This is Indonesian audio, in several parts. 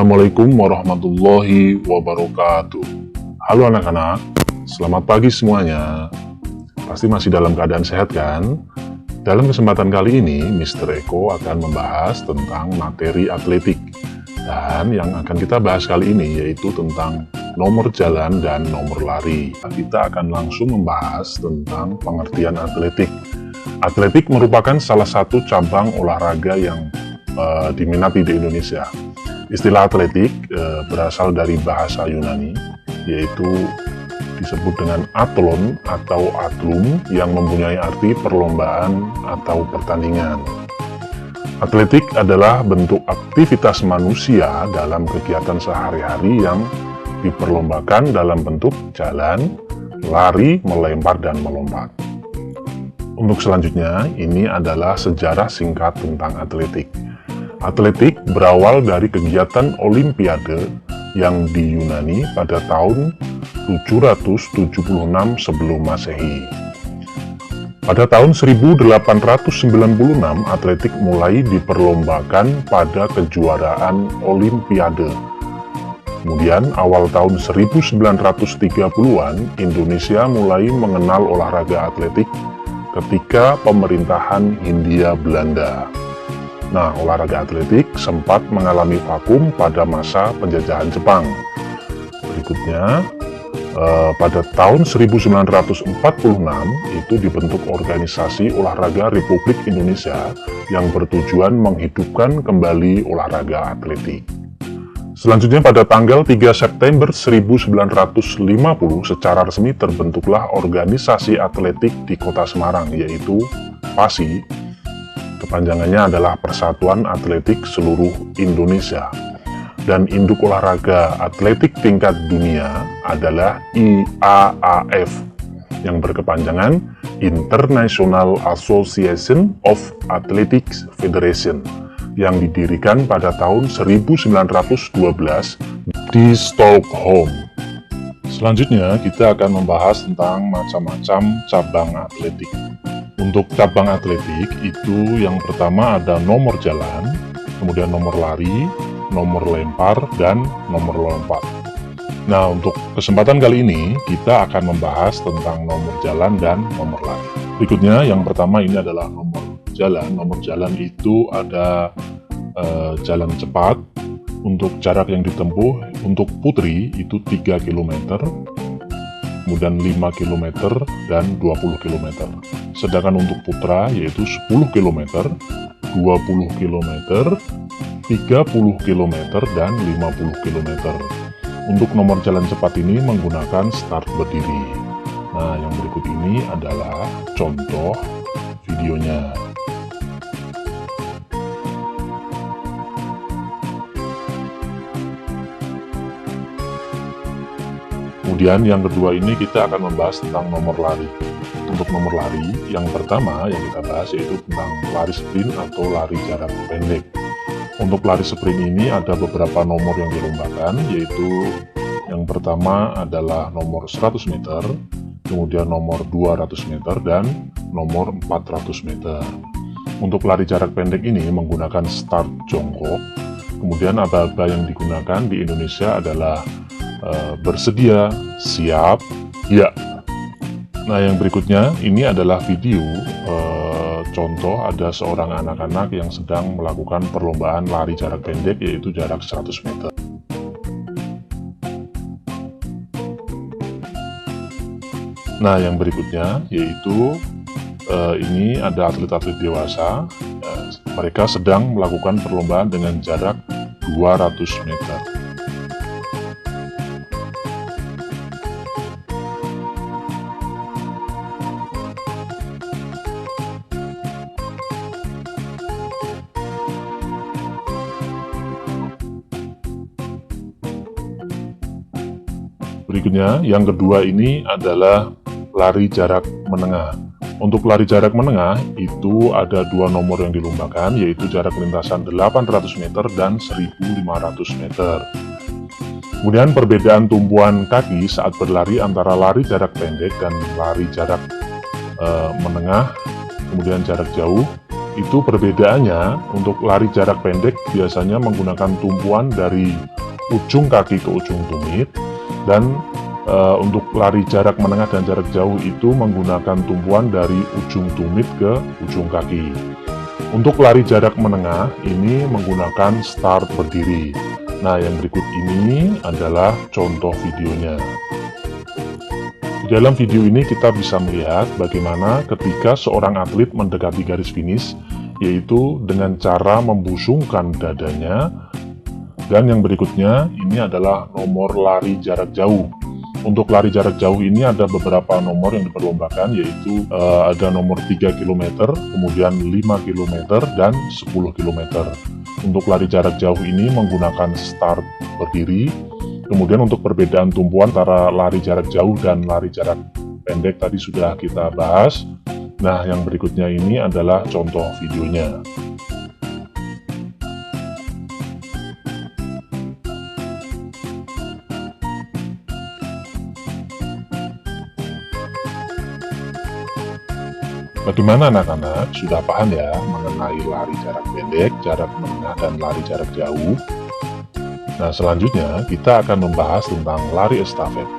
Assalamualaikum warahmatullahi wabarakatuh. Halo anak-anak, selamat pagi semuanya. Pasti masih dalam keadaan sehat kan? Dalam kesempatan kali ini, Mr. Eko akan membahas tentang materi atletik. Dan yang akan kita bahas kali ini yaitu tentang nomor jalan dan nomor lari. Kita akan langsung membahas tentang pengertian atletik. Atletik merupakan salah satu cabang olahraga yang diminati di Indonesia. Istilah atletik berasal dari bahasa Yunani, yaitu disebut dengan athlon atau atlum yang mempunyai arti perlombaan atau pertandingan. Atletik adalah bentuk aktivitas manusia dalam kegiatan sehari-hari yang diperlombakan dalam bentuk jalan, lari, melempar, dan melompat. Untuk selanjutnya, ini adalah sejarah singkat tentang atletik. Atletik berawal dari kegiatan Olimpiade yang di Yunani pada tahun 776 sebelum Masehi. Pada tahun 1896, atletik mulai diperlombakan pada kejuaraan Olimpiade. Kemudian, awal tahun 1930-an, Indonesia mulai mengenal olahraga atletik ketika pemerintahan Hindia Belanda. Nah, olahraga atletik sempat mengalami vakum pada masa penjajahan Jepang. Berikutnya, pada tahun 1946 itu dibentuk organisasi olahraga Republik Indonesia yang bertujuan menghidupkan kembali olahraga atletik. Selanjutnya pada tanggal 3 September 1950 secara resmi terbentuklah organisasi atletik di Kota Semarang, yaitu PASI. Kepanjangannya adalah Persatuan Atletik Seluruh Indonesia. Dan induk olahraga atletik tingkat dunia adalah IAAF, yang berkepanjangan International Association of Athletics Federation, yang didirikan pada tahun 1912 di Stockholm. Selanjutnya, kita akan membahas tentang macam-macam cabang atletik. Untuk cabang atletik itu yang pertama ada nomor jalan, kemudian nomor lari, nomor lempar, dan nomor lompat. Nah, untuk kesempatan kali ini kita akan membahas tentang nomor jalan dan nomor lari. Berikutnya yang pertama ini adalah nomor jalan. Nomor jalan itu ada jalan cepat. Untuk jarak yang ditempuh untuk putri itu 3 km, kemudian 5 km dan 20 km. Sedangkan untuk putra yaitu 10 km, 20 km, 30 km, dan 50 km. Untuk nomor jalan cepat ini menggunakan start berdiri. Nah, yang berikut ini adalah contoh videonya. Kemudian yang kedua ini kita akan membahas tentang nomor lari. Untuk nomor lari, yang pertama yang kita bahas yaitu tentang lari sprint atau lari jarak pendek. Untuk lari sprint ini ada beberapa nomor yang dilombakan, yaitu yang pertama adalah nomor 100 meter, kemudian nomor 200 meter, dan nomor 400 meter. Untuk lari jarak pendek ini menggunakan start jongkok, kemudian aba-aba yang digunakan di Indonesia adalah bersedia, siap, ya. Nah, yang berikutnya ini adalah video contoh ada seorang anak-anak yang sedang melakukan perlombaan lari jarak pendek yaitu jarak 100 meter. Nah, yang berikutnya yaitu ini ada atlet-atlet dewasa. Mereka sedang melakukan perlombaan dengan jarak 200 meter. Berikutnya, yang kedua ini adalah lari jarak menengah. Untuk lari jarak menengah, itu ada dua nomor yang dilombakan, yaitu jarak lintasan 800 meter dan 1500 meter. Kemudian perbedaan tumpuan kaki saat berlari antara lari jarak pendek dan lari jarak menengah, kemudian jarak jauh, Itu perbedaannya, untuk lari jarak pendek biasanya menggunakan tumpuan dari ujung kaki ke ujung tumit, dan untuk lari jarak menengah dan jarak jauh itu menggunakan tumpuan dari ujung tumit ke ujung kaki. Untuk lari jarak menengah ini menggunakan start berdiri. Nah, yang berikut ini adalah contoh videonya. Di dalam video ini kita bisa melihat bagaimana ketika seorang atlet mendekati garis finish, yaitu dengan cara membusungkan dadanya. Dan yang berikutnya ini adalah nomor lari jarak jauh. Untuk lari jarak jauh ini ada beberapa nomor yang diperlombakan, yaitu ada nomor 3 km, kemudian 5 km, dan 10 km. Untuk lari jarak jauh ini menggunakan start berdiri. Kemudian untuk perbedaan tumpuan antara lari jarak jauh dan lari jarak pendek tadi sudah kita bahas. Nah, yang berikutnya ini adalah contoh videonya. Bagaimana anak-anak? Sudah paham ya mengenai lari jarak pendek, jarak menengah, dan lari jarak jauh? Nah, selanjutnya kita akan membahas tentang lari estafet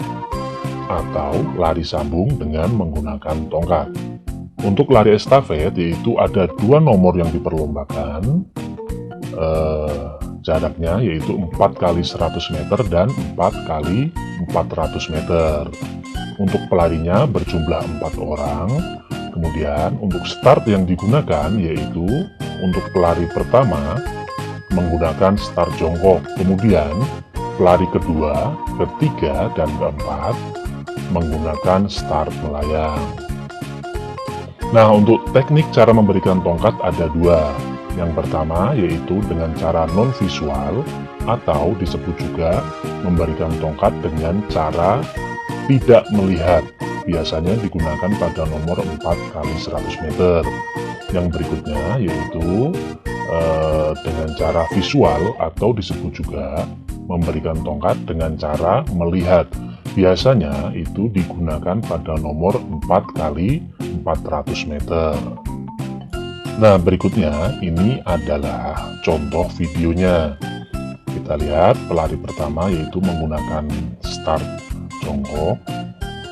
atau lari sambung dengan menggunakan tongkat. Untuk lari estafet yaitu ada 2 nomor yang diperlombakan, jaraknya yaitu 4 kali 100 meter dan 4 kali 400 meter. Untuk pelarinya berjumlah 4 orang. Kemudian untuk start yang digunakan yaitu untuk pelari pertama menggunakan start jongkok, kemudian pelari kedua, ketiga, dan keempat menggunakan start melayang. Nah, untuk teknik cara memberikan tongkat ada 2. Yang pertama yaitu dengan cara non-visual atau disebut juga memberikan tongkat dengan cara tidak melihat. Biasanya digunakan pada nomor 4 kali 100 meter. Yang berikutnya yaitu dengan cara visual atau disebut juga memberikan tongkat dengan cara melihat. Biasanya itu digunakan pada nomor 4 kali 400 meter. Nah, berikutnya ini adalah contoh videonya. Kita lihat pelari pertama yaitu menggunakan start jongkok.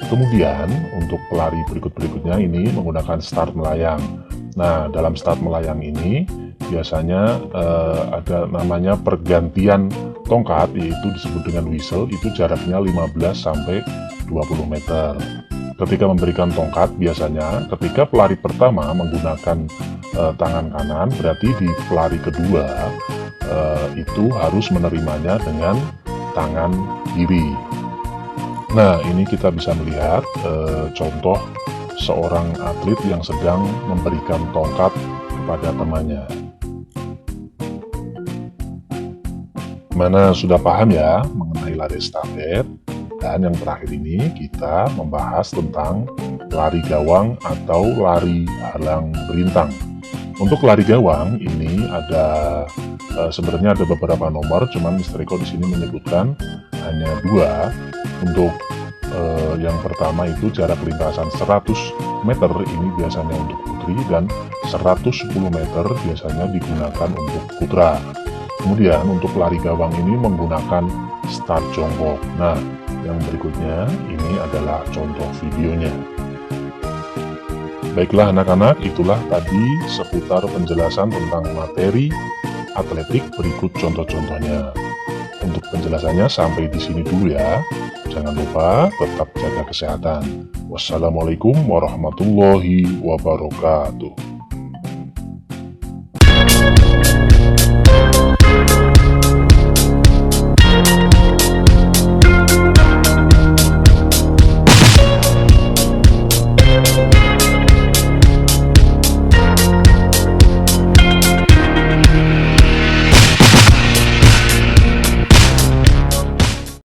Kemudian untuk pelari berikutnya ini menggunakan start melayang. Nah, dalam start melayang ini biasanya ada namanya pergantian tongkat, yaitu disebut dengan whistle, itu jaraknya 15 sampai 20 meter. Ketika memberikan tongkat biasanya ketika pelari pertama menggunakan tangan kanan, berarti di pelari kedua itu harus menerimanya dengan tangan kiri. Nah, ini kita bisa melihat contoh seorang atlet yang sedang memberikan tongkat kepada temannya. Mana sudah paham ya mengenai lari estafet? Dan yang terakhir ini kita membahas tentang lari gawang atau lari halang berintang. Untuk lari gawang ini ada sebenarnya ada beberapa nomor, cuman Mister Eko di sini menyebutkan hanya 2. Untuk yang pertama itu jarak lintasan 100 meter ini biasanya untuk putri, dan 110 meter biasanya digunakan untuk putra. Kemudian untuk lari gawang ini menggunakan start jongkok. Nah, yang berikutnya ini adalah contoh videonya. Baiklah anak-anak, itulah tadi seputar penjelasan tentang materi atletik. Berikut contoh-contohnya. Untuk penjelasannya sampai di sini dulu ya. Jangan lupa tetap jaga kesehatan. Wassalamualaikum warahmatullahi wabarakatuh.